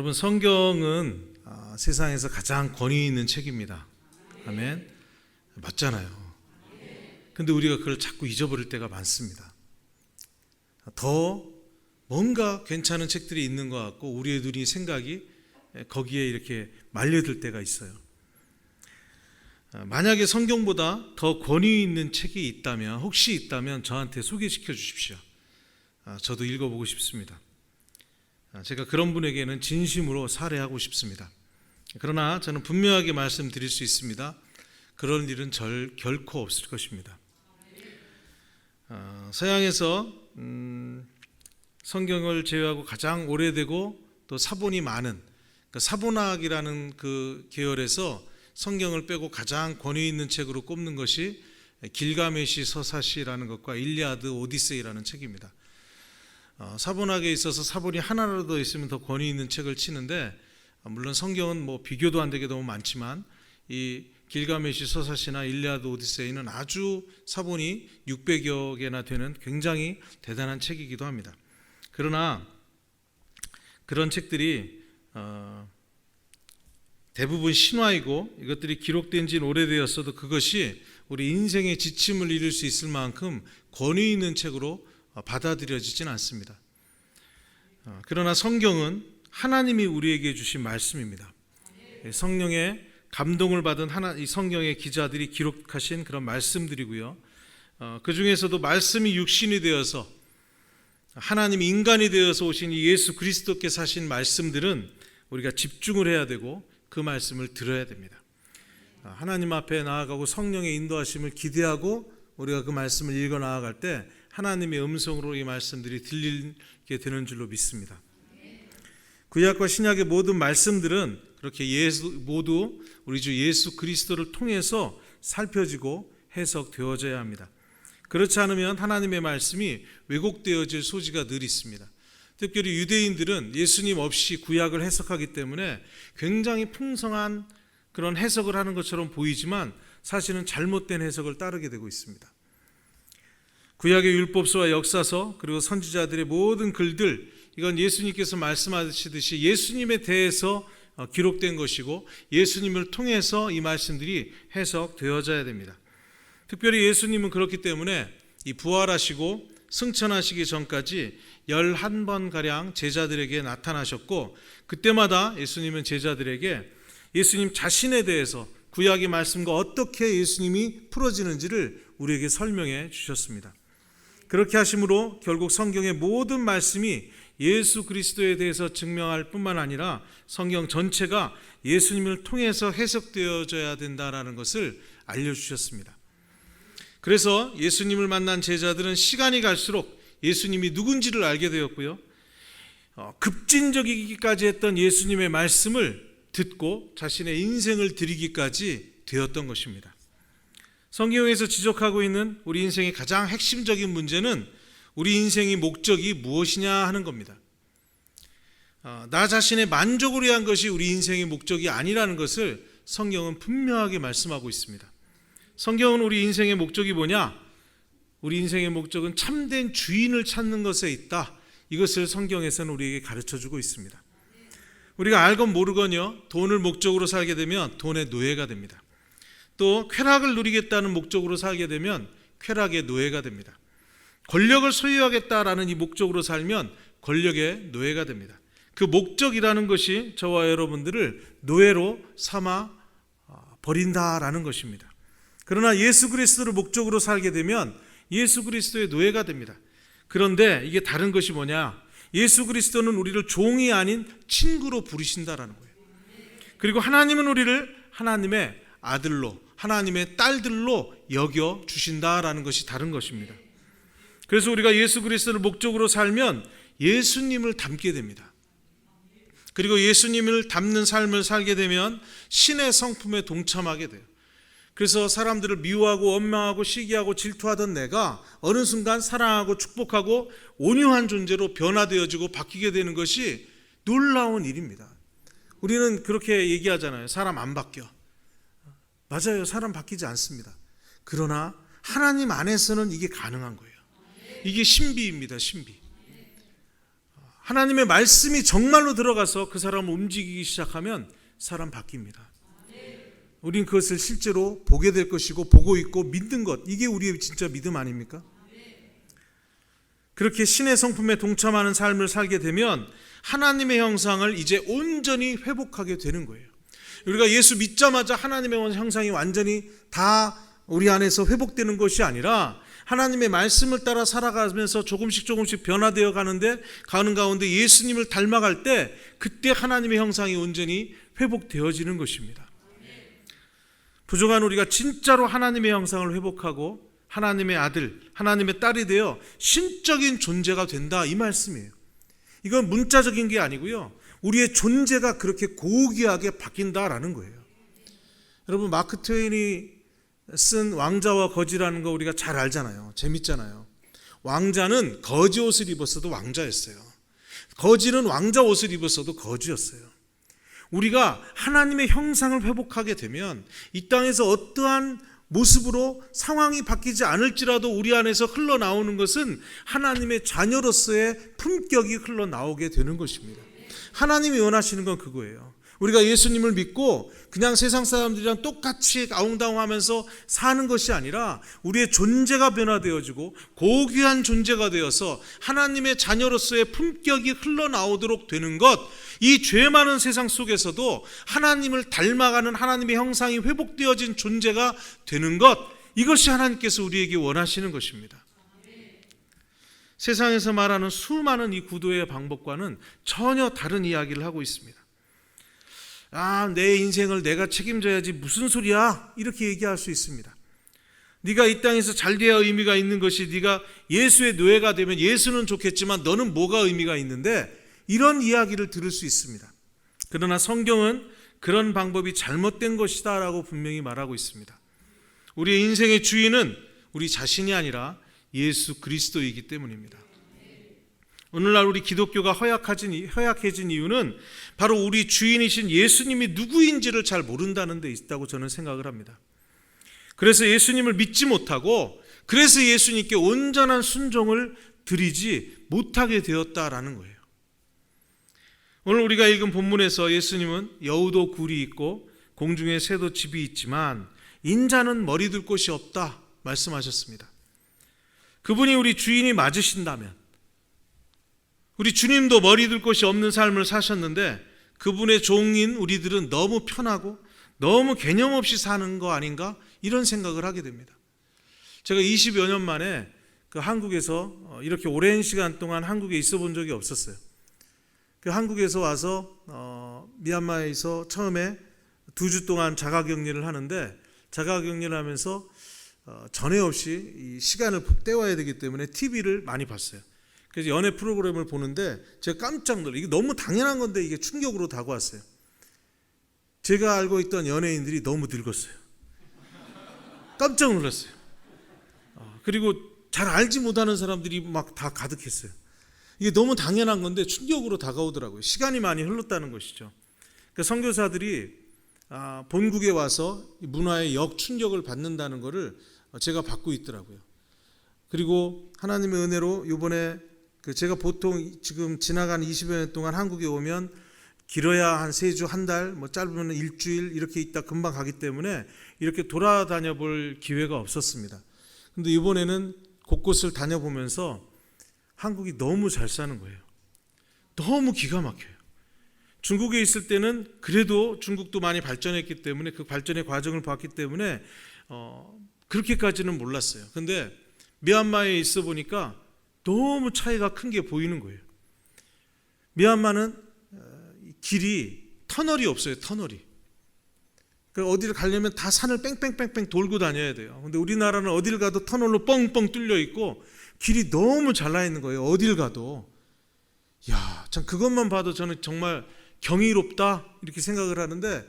여러분, 성경은 세상에서 가장 권위 있는 책입니다. 아멘. 맞잖아요. 근데 우리가 그걸 자꾸 잊어버릴 때가 많습니다. 더 뭔가 괜찮은 책들이 있는 것 같고 우리의 눈이 생각이 거기에 이렇게 말려들 때가 있어요. 만약에 성경보다 더 권위 있는 책이 있다면, 혹시 있다면 저한테 소개시켜 주십시오. 저도 읽어보고 싶습니다. 제가 그런 분에게는 진심으로 사례하고 싶습니다. 그러나 저는 분명하게 말씀드릴 수 있습니다. 그런 일은 결코 없을 것입니다. 서양에서 성경을 제외하고 가장 오래되고 또 사본이 많은 사본학이라는 그 계열에서 성경을 빼고 가장 권위 있는 책으로 꼽는 것이 길가메시 서사시라는 것과 일리아드 오디세이라는 책입니다. 사본학에 있어서 사본이 하나라도 더 있으면 더 권위 있는 책을 치는데, 물론 성경은 뭐 비교도 안 되게 너무 많지만 이 길가메시 서사시나 일리아드 오디세이는 아주 사본이 600여 개나 되는 굉장히 대단한 책이기도 합니다. 그러나 그런 책들이 대부분 신화이고 이것들이 기록된 지는 오래되었어도 그것이 우리 인생의 지침을 이룰 수 있을 만큼 권위 있는 책으로 받아들여지진 않습니다. 그러나 성경은 하나님이 우리에게 주신 말씀입니다. 성령의 감동을 받은 이 성경의 기자들이 기록하신 그런 말씀들이고요. 그 중에서도 말씀이 육신이 되어서 하나님이 인간이 되어서 오신 이 예수 그리스도께서 하신 말씀들은 우리가 집중을 해야 되고 그 말씀을 들어야 됩니다. 하나님 앞에 나아가고 성령의 인도하심을 기대하고 우리가 그 말씀을 읽어 나아갈 때 하나님의 음성으로 이 말씀들이 들리게 되는 줄로 믿습니다. 구약과 신약의 모든 말씀들은 그렇게 모두 우리 주 예수 그리스도를 통해서 살펴지고 해석되어져야 합니다. 그렇지 않으면 하나님의 말씀이 왜곡되어질 소지가 늘 있습니다. 특별히 유대인들은 예수님 없이 구약을 해석하기 때문에 굉장히 풍성한 그런 해석을 하는 것처럼 보이지만 사실은 잘못된 해석을 따르게 되고 있습니다. 구약의 율법서와 역사서 그리고 선지자들의 모든 글들, 이건 예수님께서 말씀하시듯이 예수님에 대해서 기록된 것이고 예수님을 통해서 이 말씀들이 해석되어져야 됩니다. 특별히 예수님은 그렇기 때문에 이 부활하시고 승천하시기 전까지 11번가량 제자들에게 나타나셨고, 그때마다 예수님은 제자들에게 예수님 자신에 대해서 구약의 말씀과 어떻게 예수님이 풀어지는지를 우리에게 설명해 주셨습니다. 그렇게 하심으로 결국 성경의 모든 말씀이 예수 그리스도에 대해서 증명할 뿐만 아니라 성경 전체가 예수님을 통해서 해석되어져야 된다는 것을 알려주셨습니다. 그래서 예수님을 만난 제자들은 시간이 갈수록 예수님이 누군지를 알게 되었고요, 급진적이기까지 했던 예수님의 말씀을 듣고 자신의 인생을 드리기까지 되었던 것입니다. 성경에서 지적하고 있는 우리 인생의 가장 핵심적인 문제는 우리 인생의 목적이 무엇이냐 하는 겁니다. 나 자신의 만족을 위한 것이 우리 인생의 목적이 아니라는 것을 성경은 분명하게 말씀하고 있습니다. 성경은 우리 인생의 목적이 뭐냐? 우리 인생의 목적은 참된 주인을 찾는 것에 있다. 이것을 성경에서는 우리에게 가르쳐주고 있습니다. 우리가 알건 모르건요, 돈을 목적으로 살게 되면 돈의 노예가 됩니다. 또 쾌락을 누리겠다는 목적으로 살게 되면 쾌락의 노예가 됩니다. 권력을 소유하겠다라는 이 목적으로 살면 권력의 노예가 됩니다. 그 목적이라는 것이 저와 여러분들을 노예로 삼아 버린다라는 것입니다. 그러나 예수 그리스도를 목적으로 살게 되면 예수 그리스도의 노예가 됩니다. 그런데 이게 다른 것이 뭐냐? 예수 그리스도는 우리를 종이 아닌 친구로 부르신다라는 거예요. 그리고 하나님은 우리를 하나님의 아들로, 하나님의 딸들로 여겨 주신다라는 것이 다른 것입니다. 그래서 우리가 예수 그리스도를 목적으로 살면 예수님을 닮게 됩니다. 그리고 예수님을 닮는 삶을 살게 되면 신의 성품에 동참하게 돼요. 그래서 사람들을 미워하고 원망하고 시기하고 질투하던 내가 어느 순간 사랑하고 축복하고 온유한 존재로 변화되어지고 바뀌게 되는 것이 놀라운 일입니다. 우리는 그렇게 얘기하잖아요. 사람 안 바뀌어. 맞아요. 사람 바뀌지 않습니다. 그러나 하나님 안에서는 이게 가능한 거예요. 이게 신비입니다. 신비. 하나님의 말씀이 정말로 들어가서 그 사람을 움직이기 시작하면 사람 바뀝니다. 우린 그것을 실제로 보게 될 것이고 보고 있고 믿는 것, 이게 우리의 진짜 믿음 아닙니까? 그렇게 신의 성품에 동참하는 삶을 살게 되면 하나님의 형상을 이제 온전히 회복하게 되는 거예요. 우리가 예수 믿자마자 하나님의 형상이 완전히 다 우리 안에서 회복되는 것이 아니라 하나님의 말씀을 따라 살아가면서 조금씩 변화되어 가는 가운데 예수님을 닮아갈 때 그때 하나님의 형상이 온전히 회복되어지는 것입니다. 부족한 우리가 진짜로 하나님의 형상을 회복하고 하나님의 아들, 하나님의 딸이 되어 신적인 존재가 된다, 이 말씀이에요. 이건 문자적인 게 아니고요, 우리의 존재가 그렇게 고귀하게 바뀐다라는 거예요. 여러분, 마크 트웨인이 쓴 왕자와 거지라는 거 우리가 잘 알잖아요. 재밌잖아요. 왕자는 거지 옷을 입었어도 왕자였어요. 거지는 왕자 옷을 입었어도 거지였어요. 우리가 하나님의 형상을 회복하게 되면 이 땅에서 어떠한 모습으로 상황이 바뀌지 않을지라도 우리 안에서 흘러나오는 것은 하나님의 자녀로서의 품격이 흘러나오게 되는 것입니다. 하나님이 원하시는 건 그거예요. 우리가 예수님을 믿고 그냥 세상 사람들이랑 똑같이 아웅다웅하면서 사는 것이 아니라 우리의 존재가 변화되어지고 고귀한 존재가 되어서 하나님의 자녀로서의 품격이 흘러나오도록 되는 것, 이 죄 많은 세상 속에서도 하나님을 닮아가는 하나님의 형상이 회복되어진 존재가 되는 것, 이것이 하나님께서 우리에게 원하시는 것입니다. 세상에서 말하는 수많은 이 구도의 방법과는 전혀 다른 이야기를 하고 있습니다. 내 인생을 내가 책임져야지 무슨 소리야, 이렇게 얘기할 수 있습니다. 네가 이 땅에서 잘 돼야 의미가 있는 것이, 네가 예수의 노예가 되면 예수는 좋겠지만 너는 뭐가 의미가 있는데, 이런 이야기를 들을 수 있습니다. 그러나 성경은 그런 방법이 잘못된 것이다 라고 분명히 말하고 있습니다. 우리의 인생의 주인은 우리 자신이 아니라 예수 그리스도이기 때문입니다. 오늘날 우리 기독교가 허약해진 이유는 바로 우리 주인이신 예수님이 누구인지를 잘 모른다는 데 있다고 저는 생각을 합니다. 그래서 예수님을 믿지 못하고, 그래서 예수님께 온전한 순종을 드리지 못하게 되었다라는 거예요. 오늘 우리가 읽은 본문에서 예수님은 여우도 굴이 있고 공중에 새도 집이 있지만 인자는 머리 둘 곳이 없다 말씀하셨습니다. 그분이 우리 주인이 맞으신다면, 우리 주님도 머리 둘 곳이 없는 삶을 사셨는데 그분의 종인 우리들은 너무 편하고 너무 개념 없이 사는 거 아닌가, 이런 생각을 하게 됩니다. 제가 20여 년 만에 그 한국에서 이렇게 오랜 시간 동안 한국에 있어 본 적이 없었어요. 그 한국에서 와서 미얀마에서 처음에 2주 동안 자가격리를 하는데, 자가격리를 하면서 전에 없이 이 시간을 때워야 되기 때문에 TV를 많이 봤어요. 그래서 연애 프로그램을 보는데 제가 깜짝 놀라요. 이게 너무 당연한 건데 이게 충격으로 다가왔어요. 제가 알고 있던 연예인들이 너무 늙었어요. 깜짝 놀랐어요. 그리고 잘 알지 못하는 사람들이 막 다 가득했어요. 이게 너무 당연한 건데 충격으로 다가오더라고요. 시간이 많이 흘렀다는 것이죠. 그러니까 선교사들이 본국에 와서 문화의 역충격을 받는다는 것을 제가 받고 있더라고요. 그리고 하나님의 은혜로 이번에 제가 보통 지금 지나간 20여 년 동안 한국에 오면 길어야 한 3주, 한 달, 짧으면 일주일 이렇게 있다 금방 가기 때문에 이렇게 돌아다녀 볼 기회가 없었습니다. 근데 이번에는 곳곳을 다녀보면서 한국이 너무 잘 사는 거예요. 너무 기가 막혀요. 중국에 있을 때는 그래도 중국도 많이 발전했기 때문에 그 발전의 과정을 봤기 때문에 그렇게까지는 몰랐어요. 근데 미얀마에 있어 보니까 너무 차이가 큰 게 보이는 거예요. 미얀마는 길이 터널이 없어요. 터널이. 그러니까 어디를 가려면 다 산을 뺑뺑뺑뺑 돌고 다녀야 돼요. 근데 우리나라는 어딜 가도 터널로 뻥뻥 뚫려 있고 길이 너무 잘 나 있는 거예요. 어딜 가도. 참 그것만 봐도 저는 정말 경이롭다 이렇게 생각을 하는데,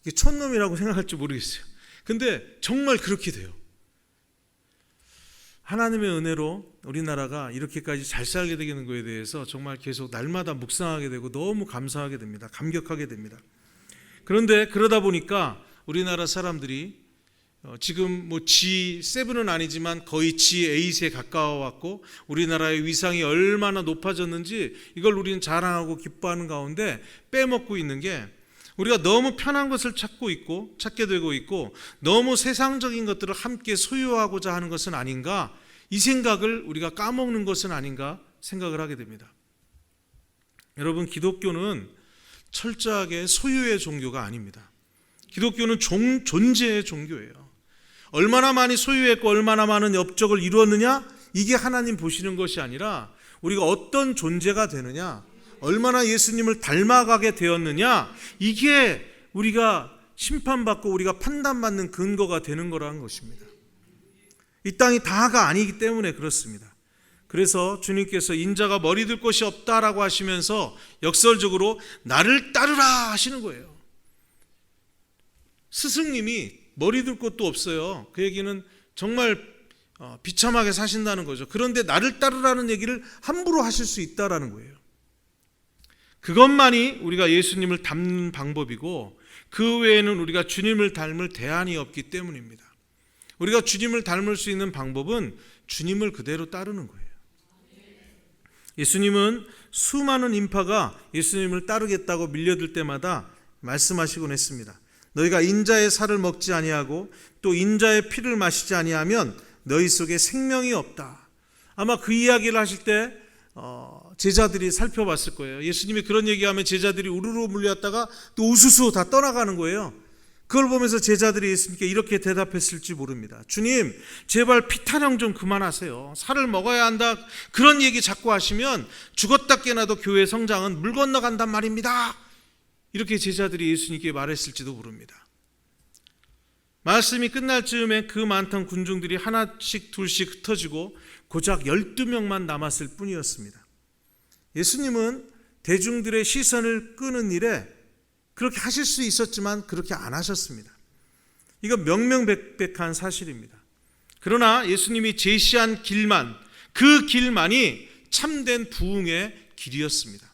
이게 촌놈이라고 생각할지 모르겠어요. 근데 정말 그렇게 돼요. 하나님의 은혜로 우리나라가 이렇게까지 잘 살게 되는 것에 대해서 정말 계속 날마다 묵상하게 되고 너무 감사하게 됩니다. 감격하게 됩니다. 그런데 그러다 보니까 우리나라 사람들이 지금 뭐 G7은 아니지만 거의 G8에 가까워 왔고 우리나라의 위상이 얼마나 높아졌는지 이걸 우리는 자랑하고 기뻐하는 가운데 빼먹고 있는 게 우리가 너무 편한 것을 찾게 되고 있고 너무 세상적인 것들을 함께 소유하고자 하는 것은 아닌가, 이 생각을 우리가 까먹는 것은 아닌가 생각을 하게 됩니다. 여러분, 기독교는 철저하게 소유의 종교가 아닙니다. 기독교는 존재의 종교예요. 얼마나 많이 소유했고 얼마나 많은 업적을 이루었느냐, 이게 하나님 보시는 것이 아니라 우리가 어떤 존재가 되느냐, 얼마나 예수님을 닮아가게 되었느냐, 이게 우리가 심판받고 우리가 판단받는 근거가 되는 거라는 것입니다. 이 땅이 다가 아니기 때문에 그렇습니다. 그래서 주님께서 인자가 머리 들 곳이 없다라고 하시면서 역설적으로 나를 따르라 하시는 거예요. 스승님이 머리 들 곳도 없어요. 그 얘기는 정말 비참하게 사신다는 거죠. 그런데 나를 따르라는 얘기를 함부로 하실 수 있다라는 거예요. 그것만이 우리가 예수님을 닮는 방법이고 그 외에는 우리가 주님을 닮을 대안이 없기 때문입니다. 우리가 주님을 닮을 수 있는 방법은 주님을 그대로 따르는 거예요. 예수님은 수많은 인파가 예수님을 따르겠다고 밀려들 때마다 말씀하시곤 했습니다. 너희가 인자의 살을 먹지 아니하고 또 인자의 피를 마시지 아니하면 너희 속에 생명이 없다. 아마 그 이야기를 하실 때 제자들이 살펴봤을 거예요. 예수님이 그런 얘기하면 제자들이 우르르 물려왔다가 또 우수수 다 떠나가는 거예요. 그걸 보면서 제자들이 예수님께 이렇게 대답했을지 모릅니다. 주님, 제발 피타령 좀 그만하세요. 살을 먹어야 한다, 그런 얘기 자꾸 하시면 죽었다 깨나도 교회 성장은 물 건너간단 말입니다. 이렇게 제자들이 예수님께 말했을지도 모릅니다. 말씀이 끝날 즈음에 그 많던 군중들이 하나씩 둘씩 흩어지고 고작 12명만 남았을 뿐이었습니다. 예수님은 대중들의 시선을 끄는 일에 그렇게 하실 수 있었지만 그렇게 안 하셨습니다. 이건 명명백백한 사실입니다. 그러나 예수님이 제시한 길만, 그 길만이 참된 부흥의 길이었습니다.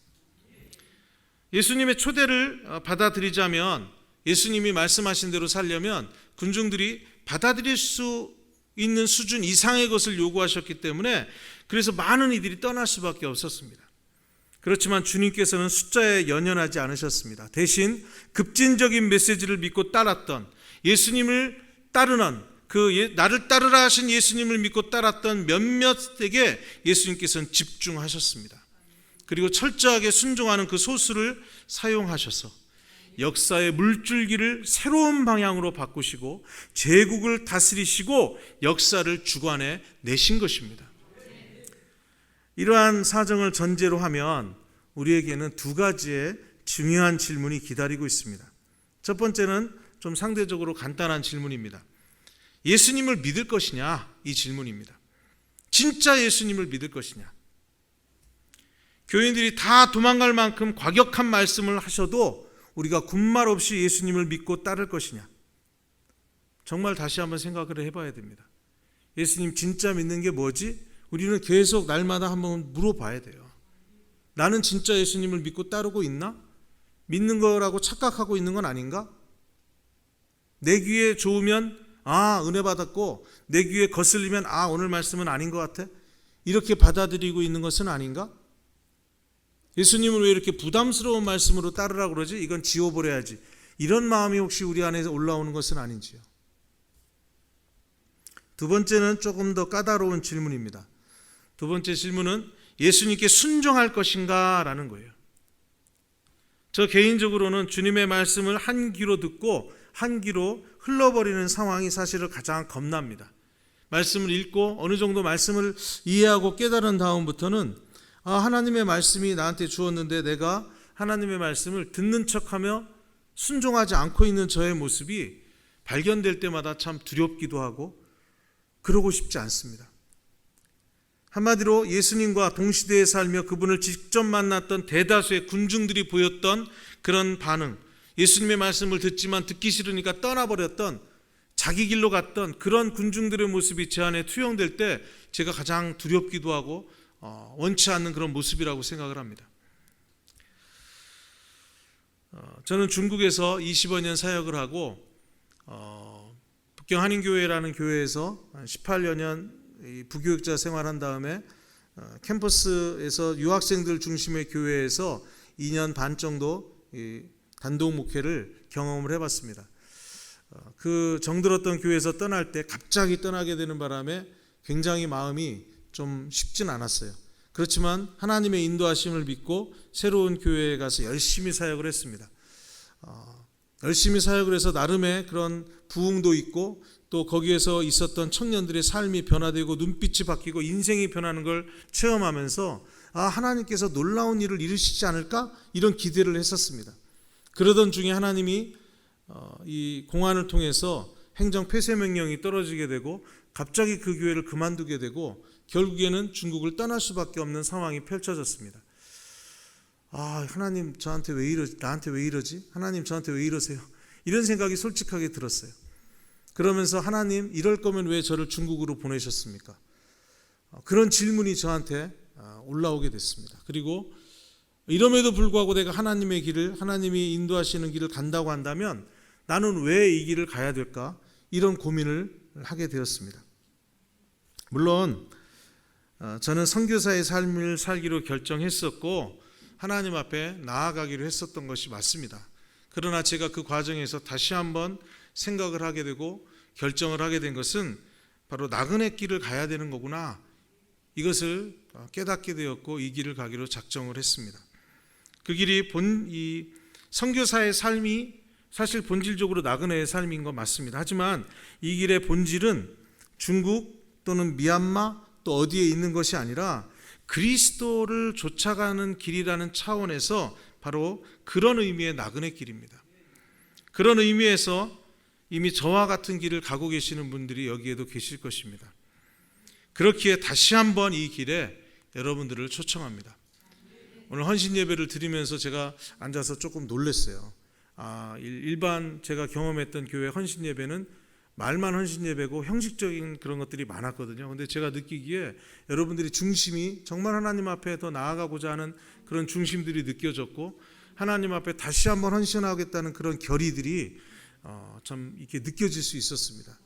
예수님의 초대를 받아들이자면, 예수님이 말씀하신 대로 살려면 군중들이 받아들일 수 있는 수준 이상의 것을 요구하셨기 때문에 그래서 많은 이들이 떠날 수밖에 없었습니다. 그렇지만 주님께서는 숫자에 연연하지 않으셨습니다. 대신 급진적인 메시지를 믿고 따랐던, 예수님을 따르는 나를 따르라 하신 예수님을 믿고 따랐던 몇몇에게 예수님께서는 집중하셨습니다. 그리고 철저하게 순종하는 그 소수를 사용하셔서 역사의 물줄기를 새로운 방향으로 바꾸시고 제국을 다스리시고 역사를 주관해 내신 것입니다. 이러한 사정을 전제로 하면 우리에게는 두 가지의 중요한 질문이 기다리고 있습니다. 첫 번째는 좀 상대적으로 간단한 질문입니다. 예수님을 믿을 것이냐? 이 질문입니다. 진짜 예수님을 믿을 것이냐? 교인들이 다 도망갈 만큼 과격한 말씀을 하셔도 우리가 군말 없이 예수님을 믿고 따를 것이냐? 정말 다시 한번 생각을 해봐야 됩니다. 예수님 진짜 믿는 게 뭐지? 우리는 계속 날마다 한번 물어봐야 돼요. 나는 진짜 예수님을 믿고 따르고 있나? 믿는 거라고 착각하고 있는 건 아닌가? 내 귀에 좋으면 은혜 받았고, 내 귀에 거슬리면 오늘 말씀은 아닌 것 같아? 이렇게 받아들이고 있는 것은 아닌가? 예수님을 왜 이렇게 부담스러운 말씀으로 따르라고 그러지? 이건 지워버려야지. 이런 마음이 혹시 우리 안에 올라오는 것은 아닌지요? 두 번째는 조금 더 까다로운 질문입니다. 두 번째 질문은 예수님께 순종할 것인가 라는 거예요. 저 개인적으로는 주님의 말씀을 한 귀로 듣고 한 귀로 흘러버리는 상황이 사실은 가장 겁납니다. 말씀을 읽고 어느 정도 말씀을 이해하고 깨달은 다음부터는 하나님의 말씀이 나한테 주었는데 내가 하나님의 말씀을 듣는 척하며 순종하지 않고 있는 저의 모습이 발견될 때마다 참 두렵기도 하고 그러고 싶지 않습니다. 한마디로 예수님과 동시대에 살며 그분을 직접 만났던 대다수의 군중들이 보였던 그런 반응, 예수님의 말씀을 듣지만 듣기 싫으니까 떠나버렸던, 자기 길로 갔던 그런 군중들의 모습이 제 안에 투영될 때 제가 가장 두렵기도 하고 원치 않는 그런 모습이라고 생각을 합니다. 저는 중국에서 20여 년 사역을 하고 북경 한인교회라는 교회에서 18여 년 부교육자 생활한 다음에 캠퍼스에서 유학생들 중심의 교회에서 2년 반 정도 단독 목회를 경험을 해봤습니다. 그 정들었던 교회에서 떠날 때 갑자기 떠나게 되는 바람에 굉장히 마음이 좀 쉽진 않았어요. 그렇지만 하나님의 인도하심을 믿고 새로운 교회에 가서 열심히 사역을 했습니다. 열심히 사역을 해서 나름의 그런 부흥도 있고 또 거기에서 있었던 청년들의 삶이 변화되고 눈빛이 바뀌고 인생이 변하는 걸 체험하면서 하나님께서 놀라운 일을 이루시지 않을까? 이런 기대를 했었습니다. 그러던 중에 하나님이 이 공안을 통해서 행정 폐쇄 명령이 떨어지게 되고 갑자기 그 교회를 그만두게 되고 결국에는 중국을 떠날 수밖에 없는 상황이 펼쳐졌습니다. 하나님 나한테 왜 이러지? 하나님 저한테 왜 이러세요? 이런 생각이 솔직하게 들었어요. 그러면서 하나님 이럴 거면 왜 저를 중국으로 보내셨습니까? 그런 질문이 저한테 올라오게 됐습니다. 그리고 이럼에도 불구하고 내가 하나님의 길을, 하나님이 인도하시는 길을 간다고 한다면 나는 왜 이 길을 가야 될까? 이런 고민을 하게 되었습니다. 물론 저는 선교사의 삶을 살기로 결정했었고 하나님 앞에 나아가기로 했었던 것이 맞습니다. 그러나 제가 그 과정에서 다시 한번 생각을 하게 되고 결정을 하게 된 것은 바로 나그네 길을 가야 되는 거구나, 이것을 깨닫게 되었고 이 길을 가기로 작정을 했습니다. 그 길이 이 선교사의 삶이 사실 본질적으로 나그네의 삶인 거 맞습니다. 하지만 이 길의 본질은 중국 또는 미얀마 또 어디에 있는 것이 아니라 그리스도를 쫓아가는 길이라는 차원에서 바로 그런 의미의 나그네 길입니다. 그런 의미에서 이미 저와 같은 길을 가고 계시는 분들이 여기에도 계실 것입니다. 그렇기에 다시 한번 이 길에 여러분들을 초청합니다. 오늘 헌신 예배를 드리면서 제가 앉아서 조금 놀랐어요. 일반 제가 경험했던 교회 헌신 예배는 말만 헌신 예배고 형식적인 그런 것들이 많았거든요. 근데 제가 느끼기에 여러분들이 중심이 정말 하나님 앞에 더 나아가고자 하는 그런 중심들이 느껴졌고 하나님 앞에 다시 한번 헌신하겠다는 그런 결의들이 참 이렇게 느껴질 수 있었습니다.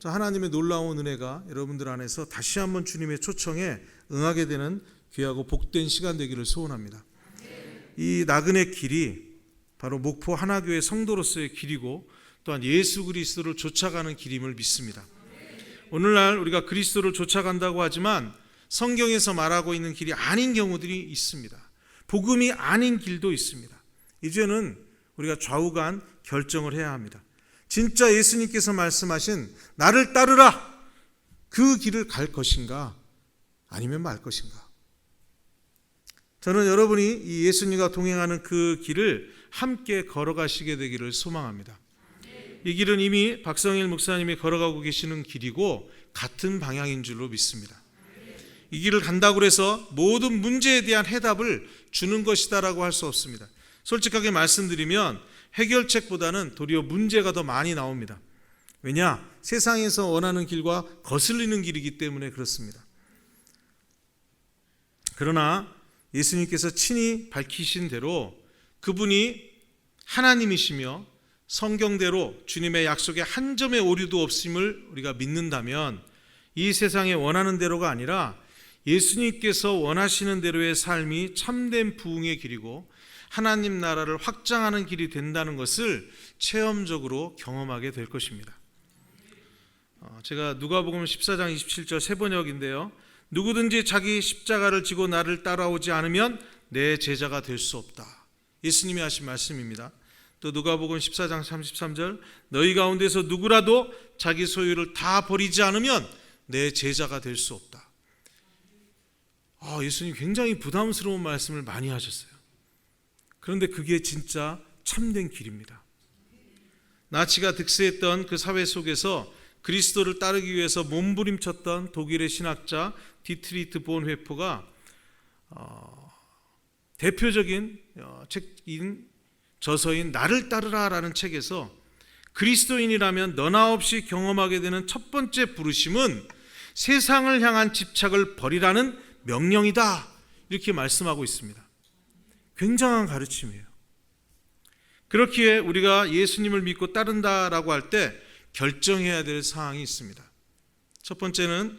하나님의 놀라운 은혜가 여러분들 안에서 다시 한번 주님의 초청에 응하게 되는 귀하고 복된 시간 되기를 소원합니다. 이 나그네 길이 바로 목포 하나교회 성도로서의 길이고 또한 예수 그리스도를 쫓아가는 길임을 믿습니다. 오늘날 우리가 그리스도를 쫓아간다고 하지만 성경에서 말하고 있는 길이 아닌 경우들이 있습니다. 복음이 아닌 길도 있습니다. 이제는 우리가 좌우간 결정을 해야 합니다. 진짜 예수님께서 말씀하신 나를 따르라, 그 길을 갈 것인가 아니면 말 것인가. 저는 여러분이 이 예수님과 동행하는 그 길을 함께 걸어가시게 되기를 소망합니다. 이 길은 이미 박성일 목사님이 걸어가고 계시는 길이고 같은 방향인 줄로 믿습니다. 이 길을 간다고 해서 모든 문제에 대한 해답을 주는 것이다라고 할 수 없습니다. 솔직하게 말씀드리면 해결책보다는 도리어 문제가 더 많이 나옵니다. 왜냐? 세상에서 원하는 길과 거슬리는 길이기 때문에 그렇습니다. 그러나 예수님께서 친히 밝히신 대로 그분이 하나님이시며 성경대로 주님의 약속에 한 점의 오류도 없음을 우리가 믿는다면 이 세상에 원하는 대로가 아니라 예수님께서 원하시는 대로의 삶이 참된 부흥의 길이고 하나님 나라를 확장하는 길이 된다는 것을 체험적으로 경험하게 될 것입니다. 제가 누가복음 14장 27절 세번역인데요. 누구든지 자기 십자가를 지고 나를 따라오지 않으면 내 제자가 될 수 없다. 예수님이 하신 말씀입니다. 또 누가복음 14장 33절 너희 가운데서 누구라도 자기 소유를 다 버리지 않으면 내 제자가 될 수 없다. 예수님 굉장히 부담스러운 말씀을 많이 하셨어요. 그런데 그게 진짜 참된 길입니다. 나치가 득세했던 그 사회 속에서 그리스도를 따르기 위해서 몸부림쳤던 독일의 신학자 디트리트 본회퍼가 대표적인 책인 저서인 나를 따르라라는 책에서 그리스도인이라면 너나 없이 경험하게 되는 첫 번째 부르심은 세상을 향한 집착을 버리라는 명령이다, 이렇게 말씀하고 있습니다. 굉장한 가르침이에요. 그렇기에 우리가 예수님을 믿고 따른다라고 할 때 결정해야 될 사항이 있습니다. 첫 번째는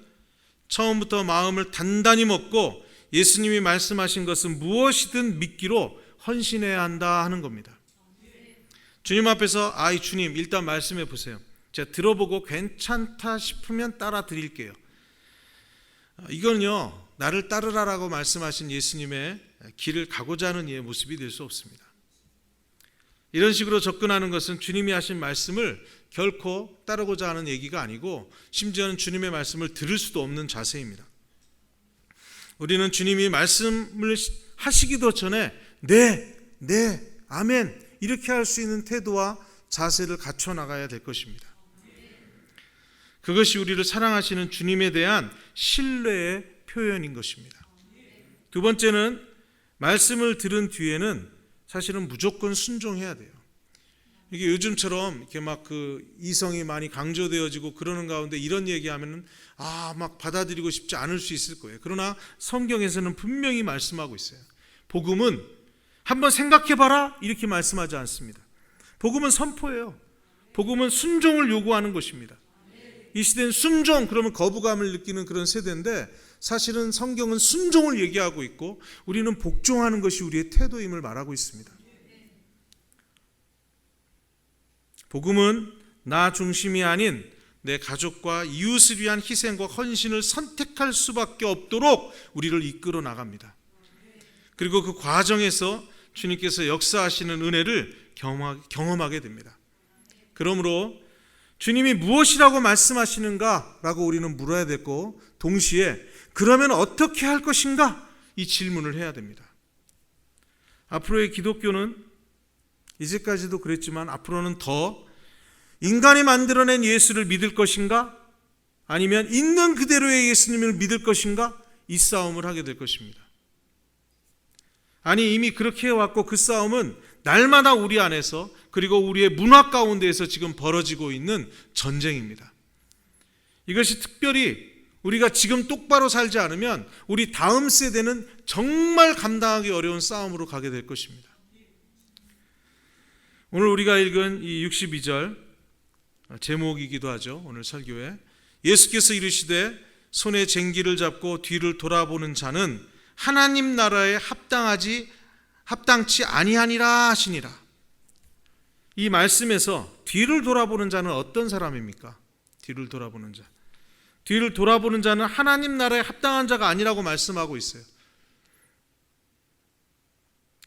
처음부터 마음을 단단히 먹고 예수님이 말씀하신 것은 무엇이든 믿기로 헌신해야 한다 하는 겁니다. 주님 앞에서 주님 일단 말씀해 보세요. 제가 들어보고 괜찮다 싶으면 따라 드릴게요. 이건요, 나를 따르라라고 말씀하신 예수님의 길을 가고자 하는 이의 모습이 될 수 없습니다. 이런 식으로 접근하는 것은 주님이 하신 말씀을 결코 따르고자 하는 얘기가 아니고 심지어는 주님의 말씀을 들을 수도 없는 자세입니다. 우리는 주님이 말씀을 하시기도 전에 네, 아멘 이렇게 할 수 있는 태도와 자세를 갖춰 나가야 될 것입니다. 그것이 우리를 사랑하시는 주님에 대한 신뢰의 표현인 것입니다. 두 번째는 말씀을 들은 뒤에는 사실은 무조건 순종해야 돼요. 이게 요즘처럼 이렇게 막 이성이 많이 강조되어지고 그러는 가운데 이런 얘기하면은 막 받아들이고 싶지 않을 수 있을 거예요. 그러나 성경에서는 분명히 말씀하고 있어요. 복음은 한번 생각해봐라 이렇게 말씀하지 않습니다. 복음은 선포예요. 복음은 순종을 요구하는 것입니다. 이 시대는 순종 그러면 거부감을 느끼는 그런 세대인데 사실은 성경은 순종을 얘기하고 있고 우리는 복종하는 것이 우리의 태도임을 말하고 있습니다. 복음은 나 중심이 아닌 내 가족과 이웃을 위한 희생과 헌신을 선택할 수밖에 없도록 우리를 이끌어 나갑니다. 그리고 그 과정에서 주님께서 역사하시는 은혜를 경험하게 됩니다. 그러므로 주님이 무엇이라고 말씀하시는가라고 우리는 물어야 되고 동시에 그러면 어떻게 할 것인가? 이 질문을 해야 됩니다. 앞으로의 기독교는 이제까지도 그랬지만 앞으로는 더 인간이 만들어낸 예수를 믿을 것인가? 아니면 있는 그대로의 예수님을 믿을 것인가? 이 싸움을 하게 될 것입니다. 아니 이미 그렇게 해왔고 그 싸움은 날마다 우리 안에서 그리고 우리의 문화 가운데에서 지금 벌어지고 있는 전쟁입니다. 이것이 특별히 우리가 지금 똑바로 살지 않으면 우리 다음 세대는 정말 감당하기 어려운 싸움으로 가게 될 것입니다. 오늘 우리가 읽은 이 62절 제목이기도 하죠. 오늘 설교에 예수께서 이르시되 손에 쟁기를 잡고 뒤를 돌아보는 자는 하나님 나라에 합당치 아니하니라 하시니라. 이 말씀에서 뒤를 돌아보는 자는 어떤 사람입니까? 뒤를 돌아보는 자. 뒤를 돌아보는 자는 하나님 나라에 합당한 자가 아니라고 말씀하고 있어요.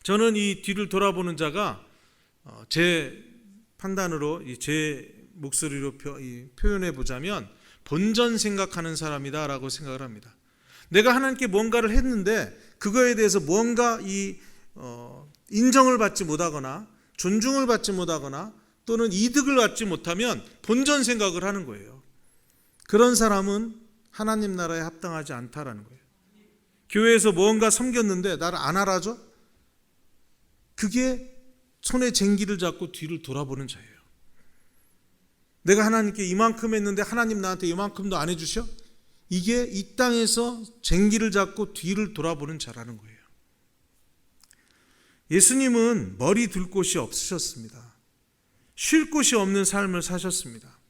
저는 이 뒤를 돌아보는 자가 제 판단으로 제 목소리로 표현해 보자면 본전 생각하는 사람이다라고 생각을 합니다. 내가 하나님께 뭔가를 했는데 그거에 대해서 뭔가 인정을 받지 못하거나 존중을 받지 못하거나 또는 이득을 받지 못하면 본전 생각을 하는 거예요. 그런 사람은 하나님 나라에 합당하지 않다라는 거예요. 교회에서 뭔가 섬겼는데 나를 안 알아줘? 그게 손에 쟁기를 잡고 뒤를 돌아보는 자예요. 내가 하나님께 이만큼 했는데 하나님 나한테 이만큼도 안 해주셔? 이게 이 땅에서 쟁기를 잡고 뒤를 돌아보는 자라는 거예요. 예수님은 머리 둘 곳이 없으셨습니다. 쉴 곳이 없는 삶을 사셨습니다.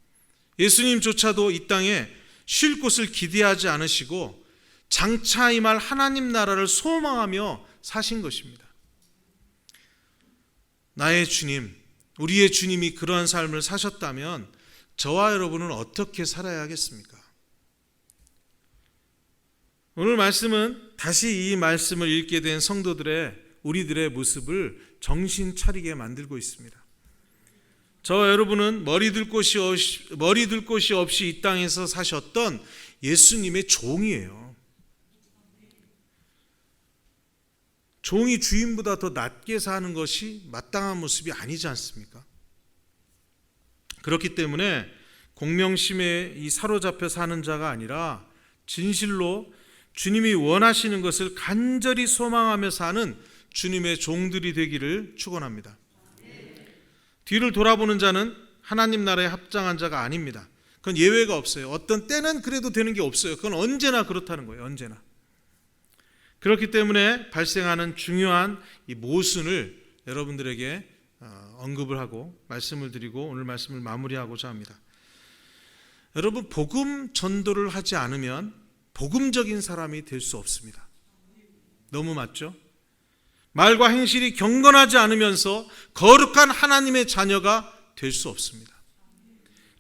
예수님조차도 이 땅에 쉴 곳을 기대하지 않으시고 장차 임할 하나님 나라를 소망하며 사신 것입니다. 나의 주님, 우리의 주님이 그러한 삶을 사셨다면 저와 여러분은 어떻게 살아야 하겠습니까? 오늘 말씀은 다시 이 말씀을 읽게 된 우리들의 모습을 정신 차리게 만들고 있습니다. 저와 여러분은 머리 둘 곳이 없이 이 땅에서 사셨던 예수님의 종이에요. 종이 주인보다 더 낮게 사는 것이 마땅한 모습이 아니지 않습니까? 그렇기 때문에 공명심에 사로잡혀 사는 자가 아니라 진실로 주님이 원하시는 것을 간절히 소망하며 사는 주님의 종들이 되기를 축원합니다. 뒤를 돌아보는 자는 하나님 나라에 합당한 자가 아닙니다. 그건 예외가 없어요. 어떤 때는 그래도 되는 게 없어요. 그건 언제나 그렇다는 거예요. 언제나. 그렇기 때문에 발생하는 중요한 이 모순을 여러분들에게 언급을 하고 말씀을 드리고 오늘 말씀을 마무리하고자 합니다. 여러분, 복음 전도를 하지 않으면 복음적인 사람이 될 수 없습니다. 너무 맞죠? 말과 행실이 경건하지 않으면서 거룩한 하나님의 자녀가 될 수 없습니다.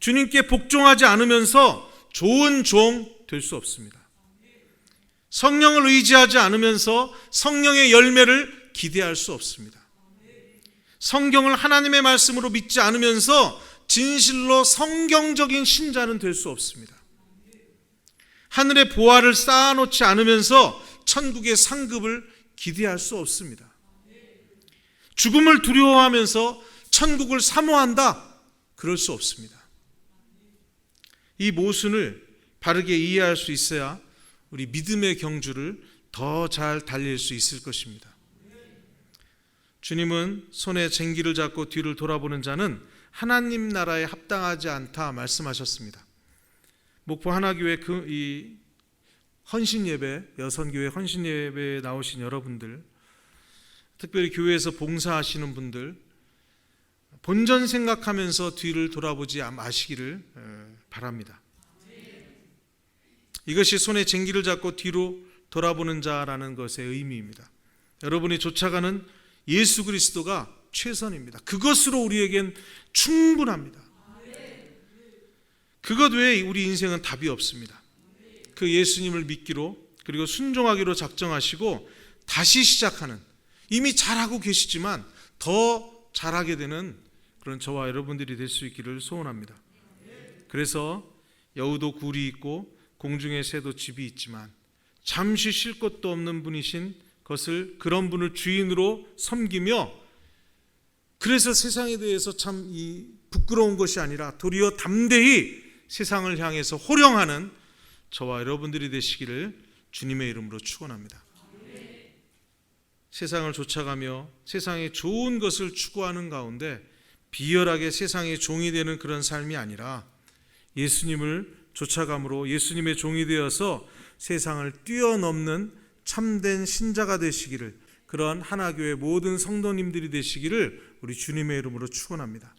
주님께 복종하지 않으면서 좋은 종 될 수 없습니다. 성령을 의지하지 않으면서 성령의 열매를 기대할 수 없습니다. 성경을 하나님의 말씀으로 믿지 않으면서 진실로 성경적인 신자는 될 수 없습니다. 하늘의 보화를 쌓아놓지 않으면서 천국의 상급을 기대할 수 없습니다. 죽음을 두려워하면서 천국을 사모한다? 그럴 수 없습니다. 이 모순을 바르게 이해할 수 있어야 우리 믿음의 경주를 더 잘 달릴 수 있을 것입니다. 주님은 손에 쟁기를 잡고 뒤를 돌아보는 자는 하나님 나라에 합당하지 않다 말씀하셨습니다. 목포 하나교회 이 헌신예배, 여선교회 헌신예배에 나오신 여러분들, 특별히 교회에서 봉사하시는 분들, 본전 생각하면서 뒤를 돌아보지 마시기를 바랍니다. 이것이 손에 쟁기를 잡고 뒤로 돌아보는 자라는 것의 의미입니다. 여러분이 쫓아가는 예수 그리스도가 최선입니다. 그것으로 우리에겐 충분합니다. 그것 외에 우리 인생은 답이 없습니다. 그 예수님을 믿기로, 그리고 순종하기로 작정하시고 다시 시작하는, 이미 잘하고 계시지만 더 잘하게 되는 그런 저와 여러분들이 될 수 있기를 소원합니다. 그래서 여우도 굴이 있고 공중의 새도 집이 있지만 잠시 쉴 곳도 없는 분이신 것을, 그런 분을 주인으로 섬기며, 그래서 세상에 대해서 참 부끄러운 것이 아니라 도리어 담대히 세상을 향해서 호령하는 저와 여러분들이 되시기를 주님의 이름으로 축원합니다. 세상을 쫓아가며 세상의 좋은 것을 추구하는 가운데 비열하게 세상의 종이 되는 그런 삶이 아니라 예수님을 쫓아감으로 예수님의 종이 되어서 세상을 뛰어넘는 참된 신자가 되시기를, 그런 하나교회 모든 성도님들이 되시기를 우리 주님의 이름으로 축원합니다.